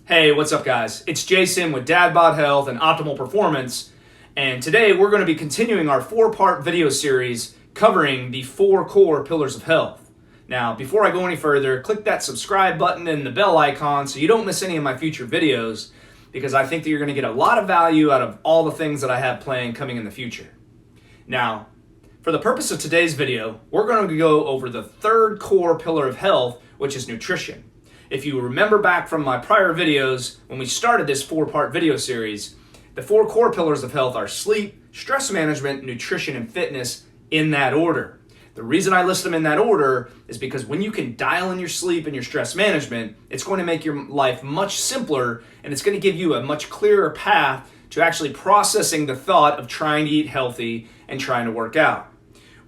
Hey, what's up guys? It's Jason with DadBod Health and Optimal Performance, and today we're going to be continuing our 4-part video series covering the 4 core pillars of health. Now, before I go any further, click that subscribe button and the bell icon so you don't miss any of my future videos, because I think that you're going to get a lot of value out of all the things that I have planned coming in the future. Now, for the purpose of today's video, we're going to go over the 3rd core pillar of health, which is nutrition. If you remember back from my prior videos, when we started this 4-part video series, the 4 core pillars of health are sleep, stress management, nutrition, and fitness in that order. The reason I list them in that order is because when you can dial in your sleep and your stress management, it's going to make your life much simpler, and it's going to give you a much clearer path to actually processing the thought of trying to eat healthy and trying to work out.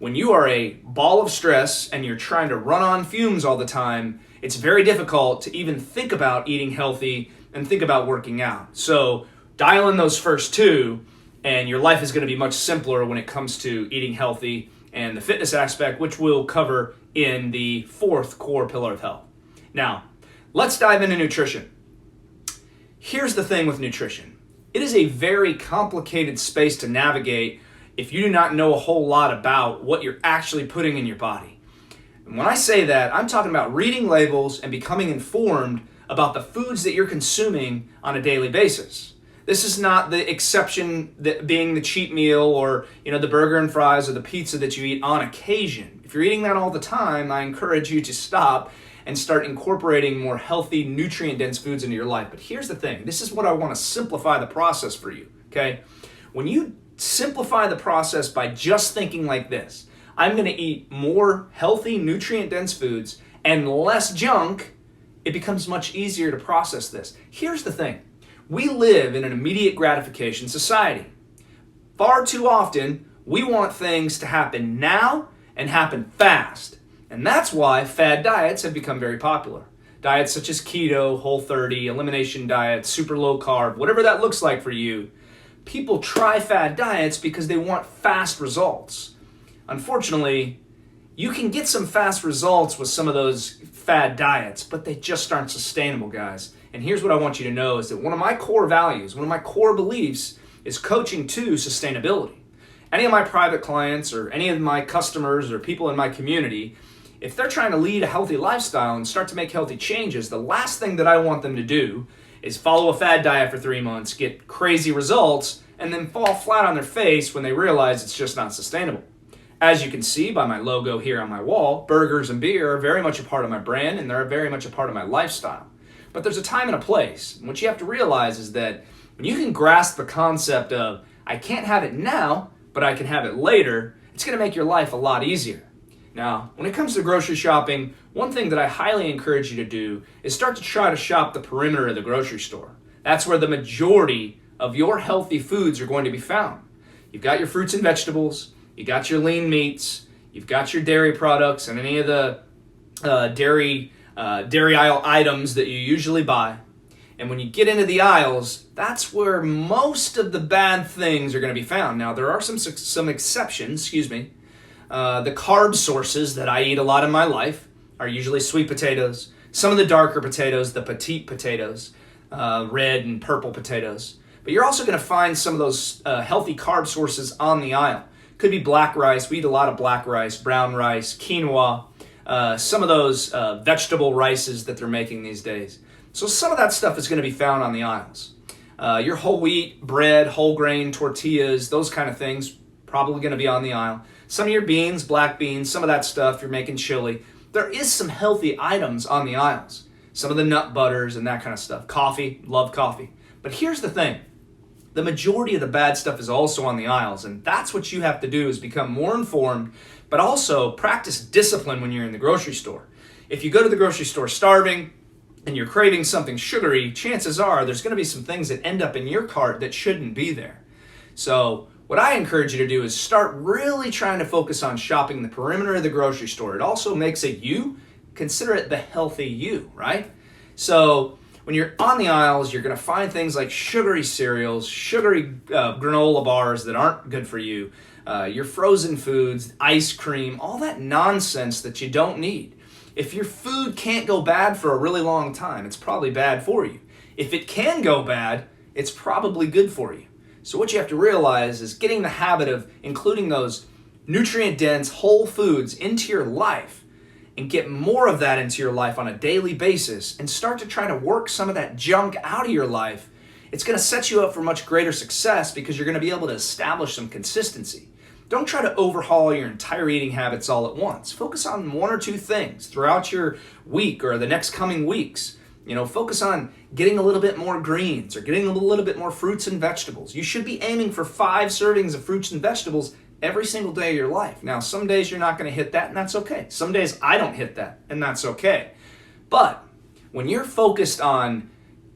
When you are a ball of stress and you're trying to run on fumes all the time, it's very difficult to even think about eating healthy and think about working out. So dial in those first 2 and your life is going to be much simpler when it comes to eating healthy and the fitness aspect, which we'll cover in the 4th core pillar of health. Now, let's dive into nutrition. Here's the thing with nutrition. It is a very complicated space to navigate if you do not know a whole lot about what you're actually putting in your body. And when I say that, I'm talking about reading labels and becoming informed about the foods that you're consuming on a daily basis. This is not the exception that being the cheat meal or the burger and fries or the pizza that you eat on occasion. If you're eating that all the time, I encourage you to stop and start incorporating more healthy, nutrient-dense foods into your life. But here's the thing. This is what I want to simplify the process for you, okay? When you simplify the process by just thinking like this, I'm going to eat more healthy, nutrient-dense foods and less junk, it becomes much easier to process this. Here's the thing. We live in an immediate gratification society. Far too often, we want things to happen now and happen fast. And that's why fad diets have become very popular. Diets such as keto, Whole30, elimination diets, super low carb, whatever that looks like for you. People try fad diets because they want fast results. Unfortunately, you can get some fast results with some of those fad diets, but they just aren't sustainable, guys. And here's what I want you to know is that one of my core values, one of my core beliefs is coaching to sustainability. Any of my private clients or any of my customers or people in my community, if they're trying to lead a healthy lifestyle and start to make healthy changes, the last thing that I want them to do is follow a fad diet for 3 months, get crazy results, and then fall flat on their face when they realize it's just not sustainable. As you can see by my logo here on my wall, burgers and beer are very much a part of my brand and they're very much a part of my lifestyle. But there's a time and a place. And what you have to realize is that when you can grasp the concept of, I can't have it now, but I can have it later, it's going to make your life a lot easier. Now, when it comes to grocery shopping, one thing that I highly encourage you to do is start to try to shop the perimeter of the grocery store. That's where the majority of your healthy foods are going to be found. You've got your fruits and vegetables, you got your lean meats, you've got your dairy products and any of the dairy aisle items that you usually buy. And when you get into the aisles, that's where most of the bad things are going to be found. Now, there are some exceptions, The carb sources that I eat a lot in my life are usually sweet potatoes, some of the darker potatoes, the petite potatoes, red and purple potatoes. But you're also going to find some of those healthy carb sources on the aisle. Could be black rice. We eat a lot of black rice, brown rice, quinoa, some of those vegetable rices that they're making these days. So some of that stuff is going to be found on the aisles. Your whole wheat, bread, whole grain, tortillas, those kind of things, probably going to be on the aisle. Some of your beans, black beans, some of that stuff, you're making chili. There is some healthy items on the aisles. Some of the nut butters and that kind of stuff. Coffee, love coffee. But here's the thing. The majority of the bad stuff is also on the aisles, and that's what you have to do is become more informed, but also practice discipline when you're in the grocery store. If you go to the grocery store starving and you're craving something sugary, chances are there's going to be some things that end up in your cart that shouldn't be there. So what I encourage you to do is start really trying to focus on shopping the perimeter of the grocery store. It also makes it you, consider it the healthy you, right? So when you're on the aisles, you're going to find things like sugary cereals, sugary granola bars that aren't good for you, your frozen foods, ice cream, all that nonsense that you don't need. If your food can't go bad for a really long time, it's probably bad for you. If it can go bad, it's probably good for you. So what you have to realize is getting the habit of including those nutrient-dense whole foods into your life and get more of that into your life on a daily basis and start to try to work some of that junk out of your life. It's going to set you up for much greater success because you're going to be able to establish some consistency. Don't try to overhaul your entire eating habits all at once. Focus on one or two things throughout your week or the next coming weeks. Focus on getting a little bit more greens or getting a little bit more fruits and vegetables. You should be aiming for 5 servings of fruits and vegetables every single day of your life. Now, some days you're not going to hit that, and that's okay. Some days I don't hit that, and that's okay. But when you're focused on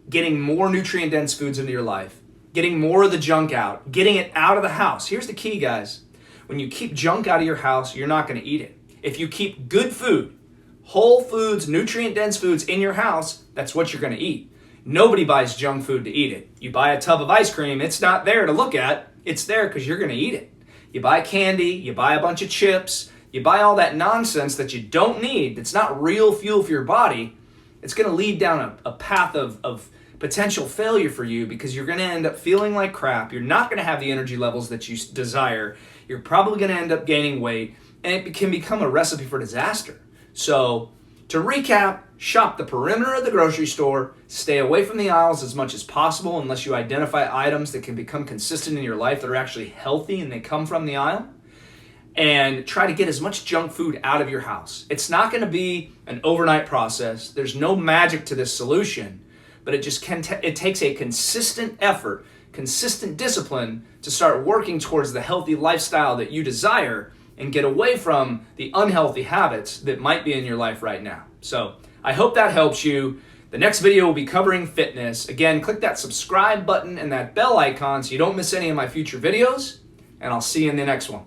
getting more nutrient-dense foods into your life, getting more of the junk out, getting it out of the house, here's the key, guys. When you keep junk out of your house, you're not going to eat it. If you keep good food, whole foods, nutrient-dense foods in your house, that's what you're going to eat. Nobody buys junk food to eat it. You buy a tub of ice cream, it's not there to look at. It's there because you're going to eat it. You buy candy, you buy a bunch of chips, you buy all that nonsense that you don't need, that's not real fuel for your body. It's going to lead down a path of potential failure for you because you're going to end up feeling like crap. You're not going to have the energy levels that you desire. You're probably going to end up gaining weight, and it can become a recipe for disaster. So, to recap, shop the perimeter of the grocery store, stay away from the aisles as much as possible unless you identify items that can become consistent in your life that are actually healthy and they come from the aisle, and try to get as much junk food out of your house. It's not going to be an overnight process. There's no magic to this solution, but it just it takes a consistent effort, consistent discipline to start working towards the healthy lifestyle that you desire and get away from the unhealthy habits that might be in your life right now. So I hope that helps you. The next video will be covering fitness. Again, click that subscribe button and that bell icon so you don't miss any of my future videos, and I'll see you in the next one.